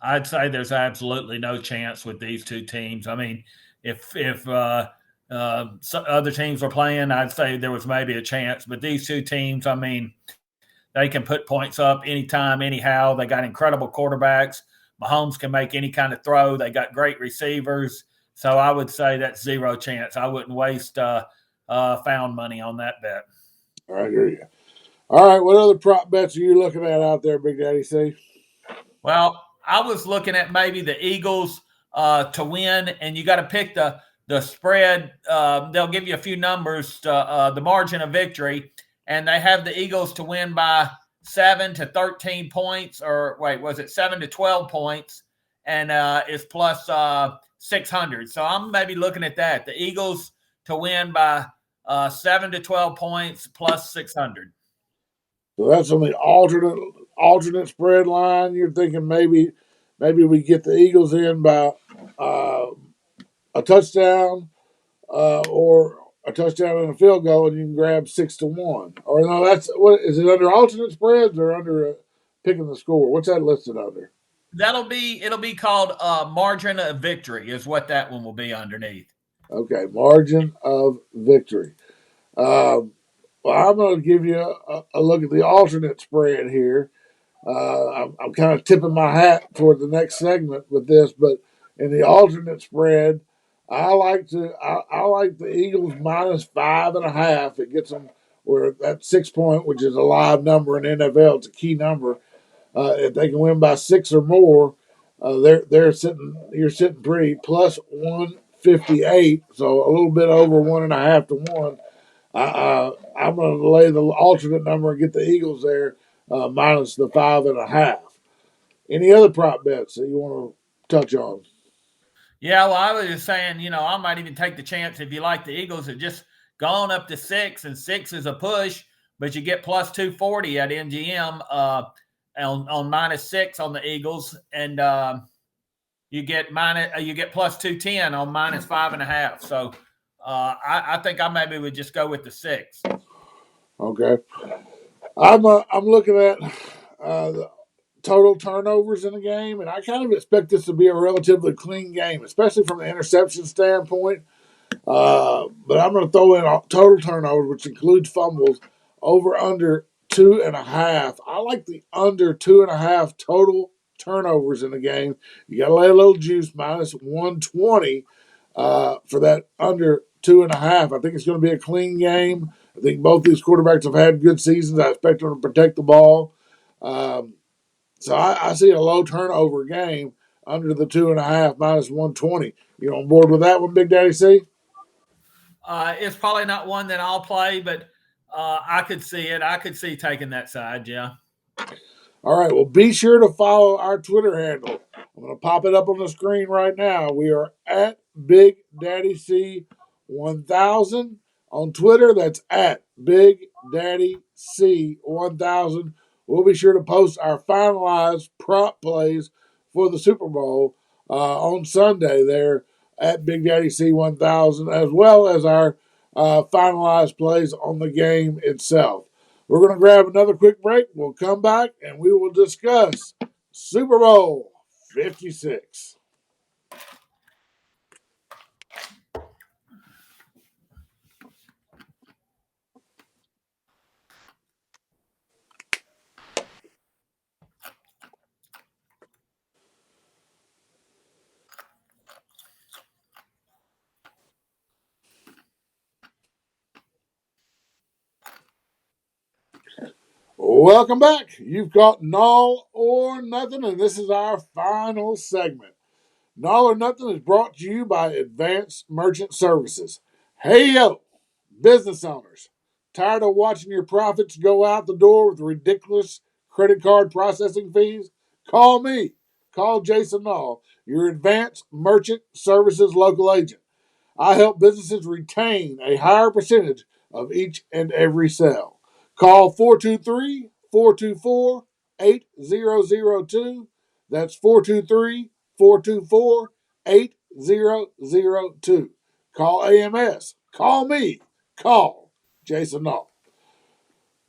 I'd say there's absolutely no chance with these two teams. I mean, if some other teams were playing, I'd say there was maybe a chance. But these two teams, I mean, they can put points up anytime, anyhow. They got incredible quarterbacks. Mahomes can make any kind of throw. They got great receivers. So I would say that's zero chance. I wouldn't waste found money on that bet. I hear you. All right, what other prop bets are you looking at out there, Big Daddy C? Well, I was looking at maybe the Eagles to win, and you got to pick the spread. They'll give you a few numbers, the margin of victory, and they have the Eagles to win by 7 to 13 points, or wait, was it 7 to 12 points? And it's plus 600. So I'm maybe looking at that. The Eagles to win by 7 to 12 points plus 600. So that's on the alternate spread line. You're thinking maybe we get the Eagles in by uh, a touchdown or a touchdown and a field goal, and you can grab 6 to 1. Or no, that's what is it under alternate spreads or under picking the score? What's that listed under? It'll be called margin of victory is what that one will be underneath. Okay, margin of victory. Um, well, I'm going to give you a look at the alternate spread here. I'm kind of tipping my hat toward the next segment with this, but in the alternate spread, I like the Eagles minus 5.5. It gets them where that 6 point, which is a live number in the NFL, it's a key number. If they can win by 6 or more, they're sitting. You're sitting pretty plus 158, so a little bit over 1.5 to 1. I'm going to lay the alternate number and get the Eagles there minus the 5.5. Any other prop bets that you want to touch on? Yeah, well, I was just saying, I might even take the chance if you like the Eagles of just going up to 6, and 6 is a push, but you get plus 240 at MGM on minus 6 on the Eagles, and you get plus 210 on minus 5.5. So I think I maybe would just go with the 6. Okay, I'm looking at the total turnovers in the game, and I kind of expect this to be a relatively clean game, especially from the interception standpoint. But I'm going to throw in total turnovers, which includes fumbles, over under 2.5. I like the under 2.5 total turnovers in the game. You got to lay a little juice, minus 120 for that under 2.5. I think it's going to be a clean game. I think both these quarterbacks have had good seasons. I expect them to protect the ball. So I see a low turnover game under the 2.5 minus 120. You on board with that one, Big Daddy C? It's probably not one that I'll play, but I could see it. I could see taking that side, yeah. All right. Well, be sure to follow our Twitter handle. I'm going to pop it up on the screen right now. We are at Big Daddy C 1000 on Twitter. That's at Big Daddy C 1000. We'll be sure to post our finalized prop plays for the Super Bowl on Sunday there at Big Daddy C 1000, as well as our finalized plays on the game itself. We're going to grab another quick break. We'll come back and we will discuss Super Bowl 56. Welcome back. You've got Nall or Nothing, and this is our final segment. Nall or Nothing is brought to you by Advanced Merchant Services. Hey, yo, business owners, tired of watching your profits go out the door with ridiculous credit card processing fees? Call me. Call Jason Nall, your Advanced Merchant Services local agent. I help businesses retain a higher percentage of each and every sale. Call 423-424-8002. That's 423 424-8002. Call AMS. Call me. Call Jason Nall.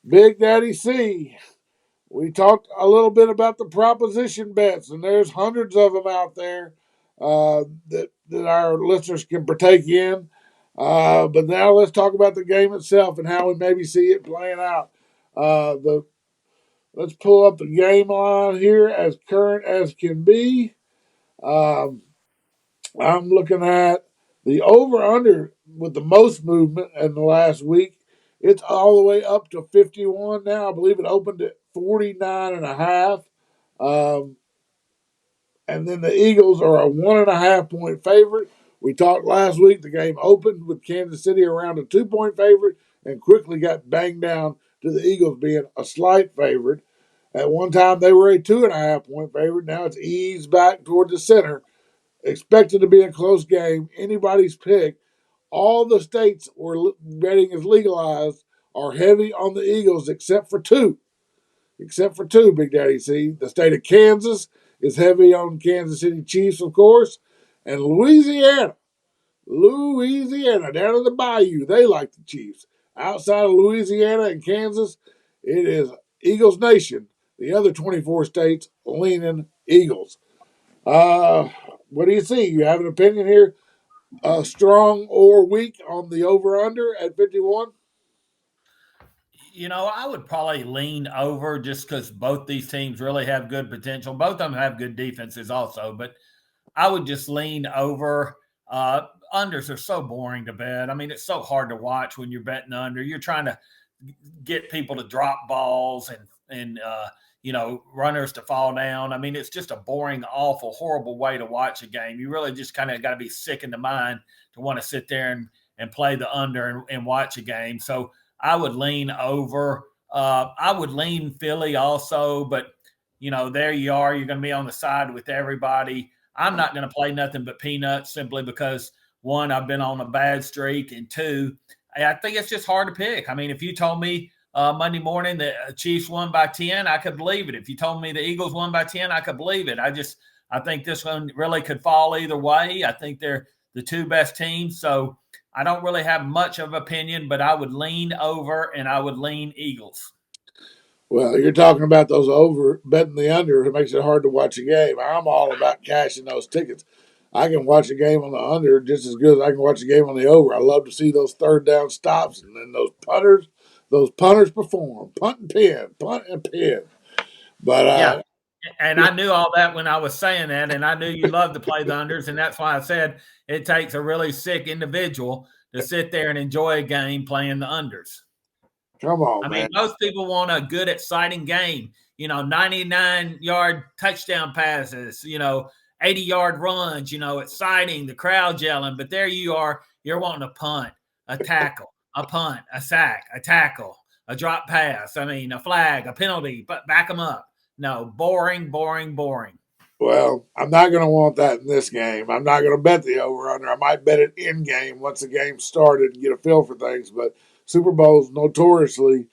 Big Daddy C. We talked a little bit about the proposition bets, and there's hundreds of them out there that our listeners can partake in. But now let's talk about the game itself and how we maybe see it playing out. Let's pull up the game line here as current as can be. I'm looking at the over/under with the most movement in the last week. It's all the way up to 51 now. I believe it opened at 49.5. And then the Eagles are a 1.5 point favorite. We talked last week. The game opened with Kansas City around a 2 point favorite and quickly got banged down to the Eagles being a slight favorite. At one time, they were a 2.5 point favorite. Now it's eased back toward the center. Expected to be a close game. Anybody's pick. All the states where betting is legalized are heavy on the Eagles except for two. Big Daddy C. The state of Kansas is heavy on Kansas City Chiefs, of course, and Louisiana, down in the bayou, they like the Chiefs. Outside of Louisiana and Kansas, it is Eagles Nation. The other 24 states leaning Eagles. What do you see? You have an opinion here? Strong or weak on the over/under at 51? I would probably lean over just because both these teams really have good potential. Both of them have good defenses also, but I would just lean over. Unders are so boring to bet. I mean, it's so hard to watch when you're betting under. You're trying to get people to drop balls and runners to fall down. I mean, it's just a boring, awful, horrible way to watch a game. You really just kind of got to be sick in the mind to want to sit there and play the under and watch a game. So I would lean over. I would lean Philly also, but there you are. You're going to be on the side with everybody. I'm not going to play nothing but peanuts simply because, one, I've been on a bad streak, and two, I think it's just hard to pick. I mean, if you told me Monday morning the Chiefs won by 10, I could believe it. If you told me the Eagles won by 10, I could believe it. I think this one really could fall either way. I think they're the two best teams, so I don't really have much of opinion, but I would lean over and I would lean Eagles. Well, you're talking about those over betting the under. It makes it hard to watch a game. I'm all about cashing those tickets. I can watch a game on the under just as good as I can watch a game on the over. I love to see those third down stops and then those punters perform. Punt and pin. But yeah, and I knew all that when I was saying that, and I knew you love to play the unders, and that's why I said it takes a really sick individual to sit there and enjoy a game playing the unders. Come on, I man. mean, most people want a good, exciting game. 99-yard touchdown passes. 80-yard runs. Exciting. The crowd yelling. But there you are. You're wanting a punt, a tackle, a punt, a sack, a tackle, a drop pass. I mean, a flag, a penalty. But back them up. No, boring. Well, I'm not going to want that in this game. I'm not going to bet the over/under. I might bet it in game once the game started and get a feel for things. But Super Bowls notoriously,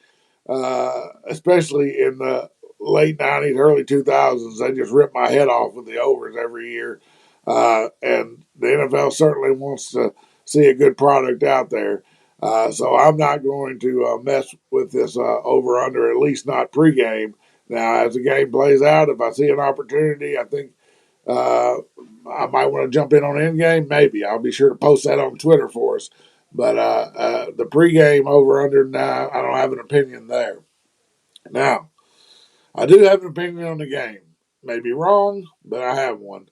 especially in the late 90s, early 2000s, they just rip my head off with the overs every year. And the NFL certainly wants to see a good product out there. So I'm not going to mess with this over/under, at least not pregame. Now, as the game plays out, if I see an opportunity, I think I might want to jump in on end game. Maybe I'll be sure to post that on Twitter for us. But the pregame over/under, now I don't have an opinion there. Now, I do have an opinion on the game. Maybe wrong, but I have one.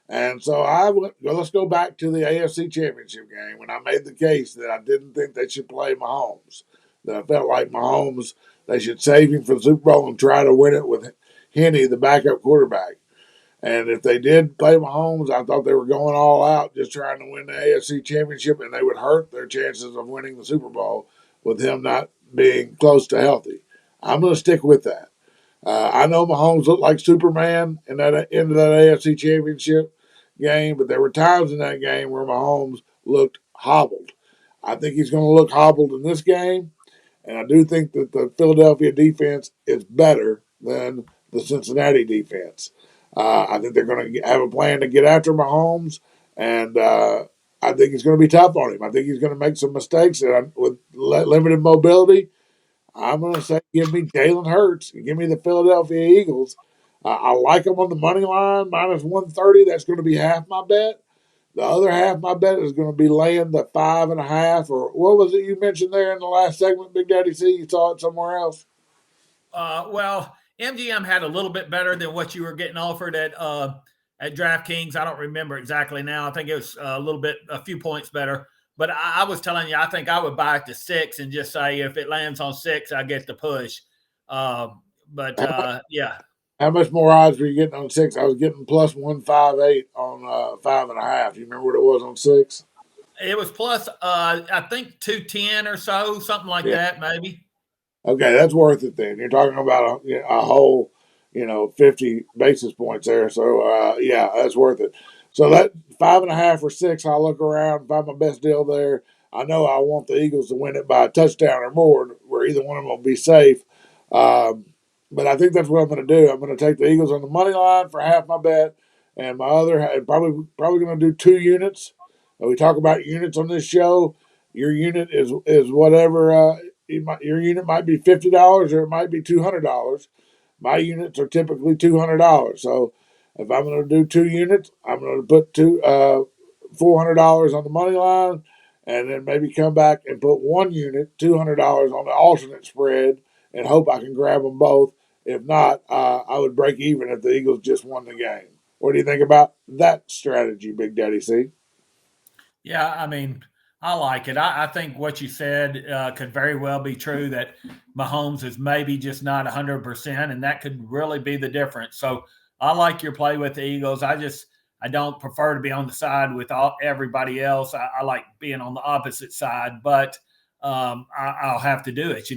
And so let's go back to the AFC Championship game when I made the case that I didn't think they should play Mahomes. That I felt like Mahomes, they should save him for the Super Bowl and try to win it with Henne, the backup quarterback. And if they did play Mahomes, I thought they were going all out just trying to win the AFC Championship, and they would hurt their chances of winning the Super Bowl with him not being close to healthy. I'm going to stick with that. I know Mahomes looked like Superman in that end of that AFC Championship game, but there were times in that game where Mahomes looked hobbled. I think he's going to look hobbled in this game, and I do think that the Philadelphia defense is better than the Cincinnati defense. I think they're going to have a plan to get after Mahomes, and I think it's going to be tough on him. I think he's going to make some mistakes with limited mobility. I'm going to say give me Jalen Hurts and give me the Philadelphia Eagles. I like them on the money line, minus 130. That's going to be half my bet. The other half my bet is going to be laying the 5.5, or what was it you mentioned there in the last segment, Big Daddy C? You saw it somewhere else? Well, MGM had a little bit better than what you were getting offered at DraftKings. I don't remember exactly now. I think it was a few points better. But I was telling you, I think I would buy it to 6 and just say if it lands on 6, I get the push. Yeah. How much more odds were you getting on 6? I was getting plus 158 on 5.5. You remember what it was on 6? It was plus, I think 210 or so, something like Yeah. that, maybe. Okay, that's worth it then. You're talking about a whole, 50 basis points there. So, yeah, that's worth it. So that 5.5 or 6, I'll look around, find my best deal there. I know I want the Eagles to win it by a touchdown or more, where either one of them will be safe. Um, but I think that's what I'm going to do. I'm going to take the Eagles on the money line for half my bet, and my other, and probably going to do 2 units. We talk about units on this show. Your unit is whatever. Your unit might be $50 or it might be $200. My units are typically $200. So if I'm going to do 2 units, I'm going to put $400 on the money line, and then maybe come back and put 1 unit, $200 on the alternate spread, and hope I can grab them both. If not, I would break even if the Eagles just won the game. What do you think about that strategy, Big Daddy C? Yeah, I mean, I like it. I think what you said could very well be true, that Mahomes is maybe just not 100%, and that could really be the difference. So I like your play with the Eagles. I don't prefer to be on the side with everybody else. I like being on the opposite side, but I'll have to do it.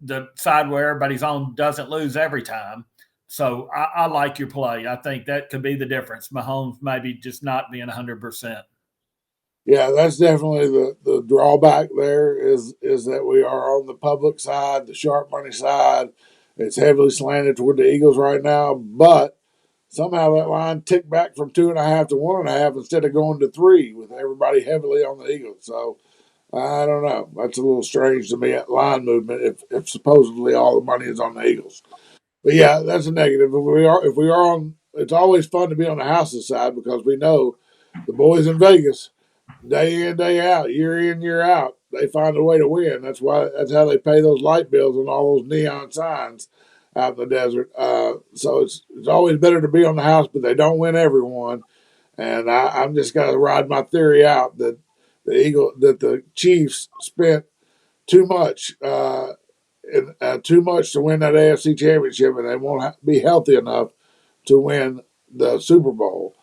The side where everybody's on doesn't lose every time. So I like your play. I think that could be the difference. Mahomes maybe just not being 100%. Yeah, that's definitely the drawback there is that we are on the public side, the sharp money side. It's heavily slanted toward the Eagles right now, but somehow that line ticked back from 2.5 to 1.5 instead of going to 3 with everybody heavily on the Eagles. So I don't know. That's a little strange to me at line movement if supposedly all the money is on the Eagles. But yeah, that's a negative. If we are on, it's always fun to be on the house's side because we know the boys in Vegas, day in, day out, year in, year out, they find a way to win. That's how they pay those light bills and all those neon signs out in the desert. So it's always better to be on the house, but they don't win everyone. And I'm just gonna ride my theory out that the Chiefs spent too much too much to win that AFC Championship, and they won't be healthy enough to win the Super Bowl.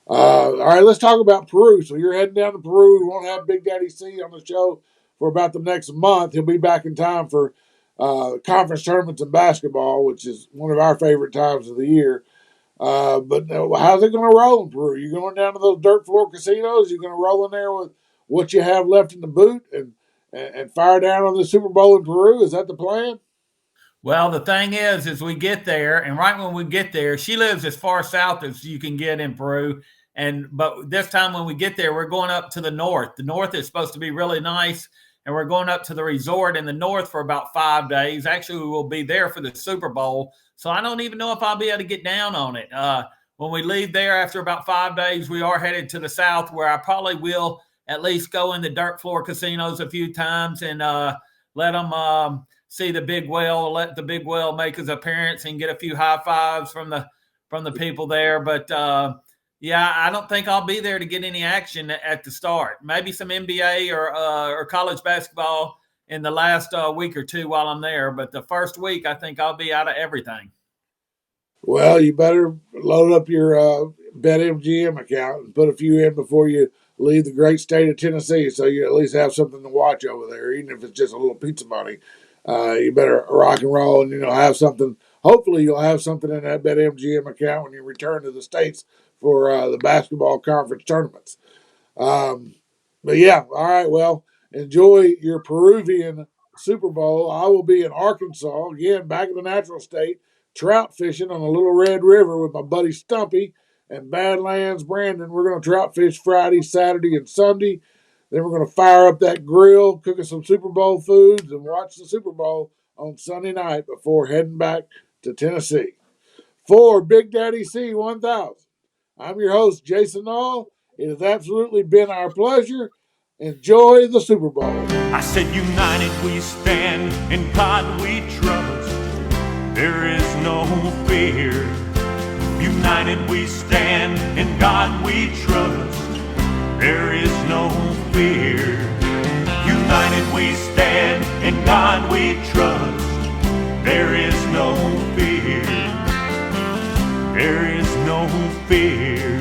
All right, let's talk about Peru. So you're heading down to Peru. We won't have Big Daddy C on the show for about the next month. He'll be back in time for conference tournaments in basketball, which is one of our favorite times of the year. But how's it going to roll in Peru? You going down to those dirt floor casinos? You going to roll in there with what you have left in the boot and fire down on the Super Bowl in Peru? Is that the plan? Well, the thing is we get there, and right when we get there, she lives as far south as you can get in Peru. But this time when we get there, we're going up to the north. The north is supposed to be really nice, and we're going up to the resort in the north for about 5 days. Actually, we will be there for the Super Bowl, so I don't even know if I'll be able to get down on it. When we leave there after about 5 days, we are headed to the south, where I probably will at least go in the dirt floor casinos a few times and let them see the big whale, let the big whale make his appearance and get a few high fives from the people there. But yeah, I don't think I'll be there to get any action at the start. Maybe some NBA or college basketball in the last week or two while I'm there. But the first week, I think I'll be out of everything. Well, you better load up your BetMGM account and put a few in before you leave the great state of Tennessee, so you at least have something to watch over there, even if it's just a little pizza money. You better rock and roll and have something. Hopefully, you'll have something in that BetMGM account when you return to the states for the basketball conference tournaments. Um, but yeah, all right. Well, enjoy your Peruvian Super Bowl. I will be in Arkansas again, back in the natural state, trout fishing on the Little Red River with my buddy Stumpy and Badlands Brandon. We're going to trout fish Friday, Saturday, and Sunday. Then we're going to fire up that grill, cooking some Super Bowl foods, and watch the Super Bowl on Sunday night before heading back to Tennessee. For Big Daddy C1000, I'm your host, Jason Nall. It has absolutely been our pleasure. Enjoy the Super Bowl. I said, united we stand, in God we trust. There is no fear. United we stand, in God we trust. There is no fear. United we stand, in God we trust. There is no fear. There is no fear.